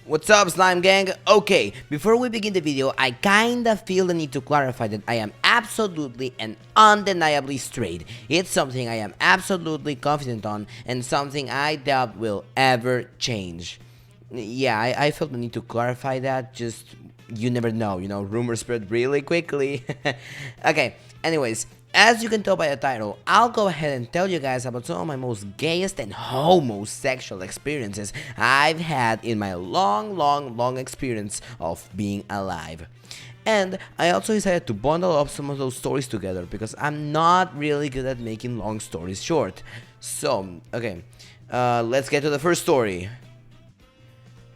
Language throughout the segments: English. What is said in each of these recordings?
What's up, Slime Gang? Okay, before we begin the video, I kinda feel the need to clarify that I am absolutely and undeniably straight. It's something I am absolutely confident on and something I doubt will ever change. Yeah, I felt the need to clarify that, just you never know, rumors spread really quickly. Okay, anyways, as you can tell by the title, I'll go ahead and tell you guys about some of my most gayest and homosexual experiences I've had in my long experience of being alive. And I also decided to bundle up some of those stories together because I'm not really good at making long stories short. So, okay, let's get to the first story.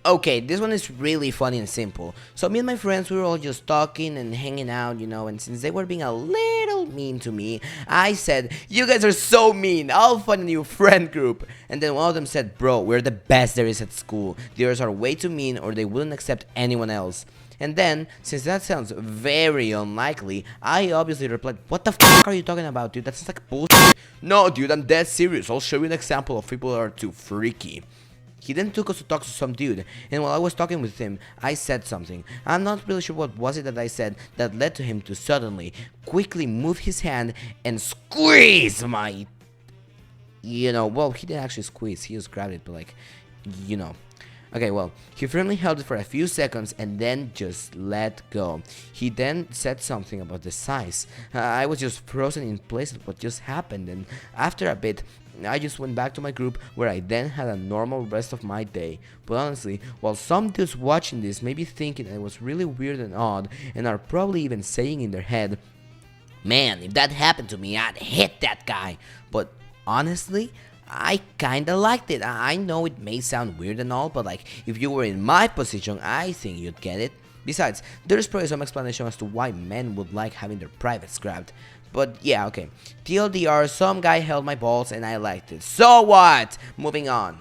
Okay, this one is really funny and simple. So me and my friends, we were all just talking and hanging out, and since they were being a little mean to me, I said, "You guys are so mean, I'll find a new friend group." And then one of them said, "Bro, we're the best there is at school. The others are way too mean or they wouldn't accept anyone else." And then, since that sounds very unlikely, I obviously replied, "What the fuck are you talking about, dude? That sounds like bullshit." "No, dude, I'm dead serious. I'll show you an example of people that are too freaky." He then took us to talk to some dude, and while I was talking with him, I said something. I'm not really sure what was it that I said that led to him to suddenly, quickly move his hand and squeeze my... well, he didn't actually squeeze, he just grabbed it, but Okay, well, he firmly held it for a few seconds and then just let go. He then said something about the size. I was just frozen in place at what just happened, and after a bit, I just went back to my group where I then had a normal rest of my day. But honestly, while some dudes watching this may be thinking it was really weird and odd, and are probably even saying in their head, "Man, if that happened to me, I'd hit that guy." But honestly, I kinda liked it. I know it may sound weird and all, but if you were in my position, I think you'd get it. Besides, there's probably some explanation as to why men would like having their privates grabbed. But yeah, okay. TLDR, some guy held my balls and I liked it. So what? Moving on.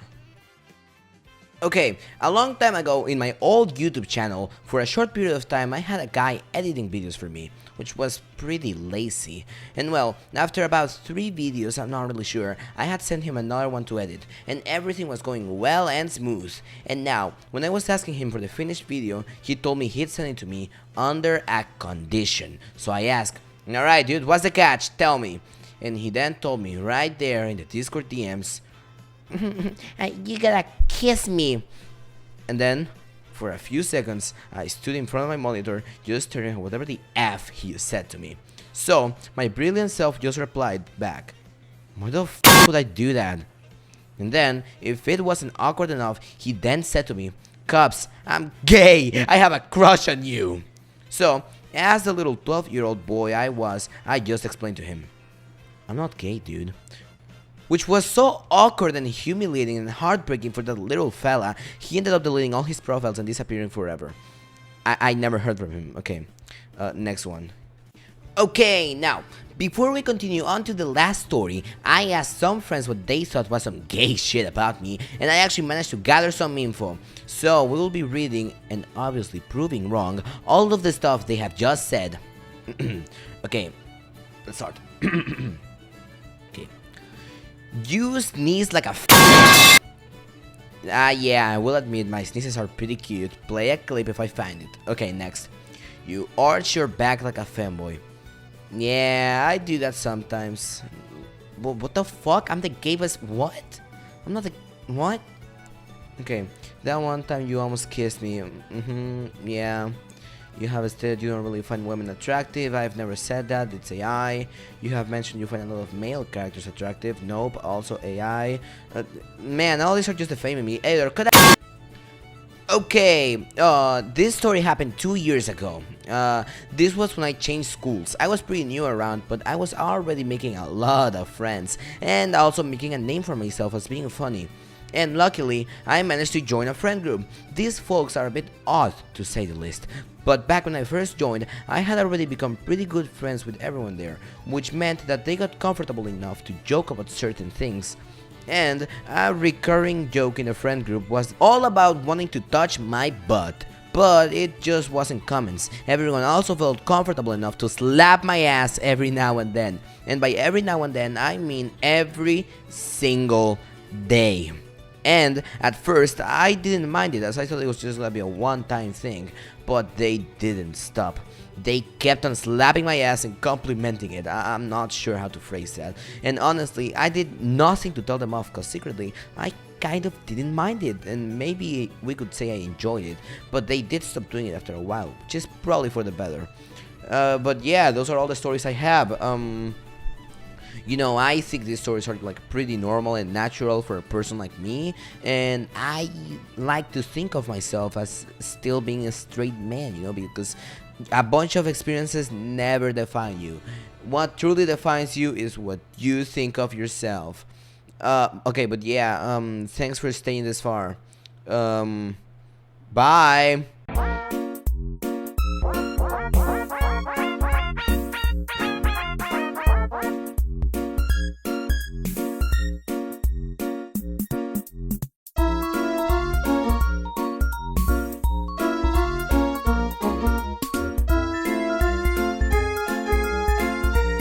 Okay, a long time ago in my old YouTube channel, for a short period of time I had a guy editing videos for me, which was pretty lazy. And well, after about 3 videos, I'm not really sure, I had sent him another one to edit, and everything was going well and smooth. And now, when I was asking him for the finished video, he told me he'd send it to me under a condition. So I asked, "Alright dude, what's the catch? Tell me." And he then told me right there in the Discord DMs, "You gotta kiss me." And then, for a few seconds, I stood in front of my monitor just staring at whatever the F he said to me. So, my brilliant self just replied back, "Why the f would I do that?" And then, if it wasn't awkward enough, he then said to me, "Cubs, I'm gay, I have a crush on you." So, as the little 12-year-old boy I was, I just explained to him, "I'm not gay, dude." Which was so awkward and humiliating and heartbreaking for that little fella, he ended up deleting all his profiles and disappearing forever. I never heard from him. Okay, next one. Okay, now, before we continue on to the last story, I asked some friends what they thought was some gay shit about me, and I actually managed to gather some info. So, we will be reading, and obviously proving wrong, all of the stuff they have just said. Okay, let's start. Okay. "You sneeze like a yeah, I will admit my sneezes are pretty cute. Play a clip if I find it." Okay, next. "You arch your back like a femboy." Yeah, I do that sometimes. What the fuck? I'm the gayest. What? I'm not the... What? Okay, that one time you almost kissed me. Yeah. "You have stated you don't really find women attractive." I've never said that, it's AI. "You have mentioned you find a lot of male characters attractive." Nope, also AI. Man, all these are just defaming me. Hey, could I... Okay, this story happened 2 years ago. This was when I changed schools. I was pretty new around, but I was already making a lot of friends, and also making a name for myself as being funny. And luckily, I managed to join a friend group. These folks are a bit odd, to say the least. But back when I first joined, I had already become pretty good friends with everyone there, which meant that they got comfortable enough to joke about certain things. And a recurring joke in the friend group was all about wanting to touch my butt. But it just wasn't comments. Everyone also felt comfortable enough to slap my ass every now and then. And by every now and then, I mean every single day. And at first, I didn't mind it, as I thought it was just gonna be a one-time thing, but they didn't stop. They kept on slapping my ass and complimenting it. I'm not sure how to phrase that. And honestly, I did nothing to tell them off, because secretly, I kind of didn't mind it, and maybe we could say I enjoyed it, but they did stop doing it after a while, which is probably for the better. But yeah, those are all the stories I have. I think these stories are like pretty normal and natural for a person like me, and I like to think of myself as still being a straight man, because a bunch of experiences never define you. What truly defines you is what you think of yourself. Okay, but yeah, thanks for staying this far. Bye.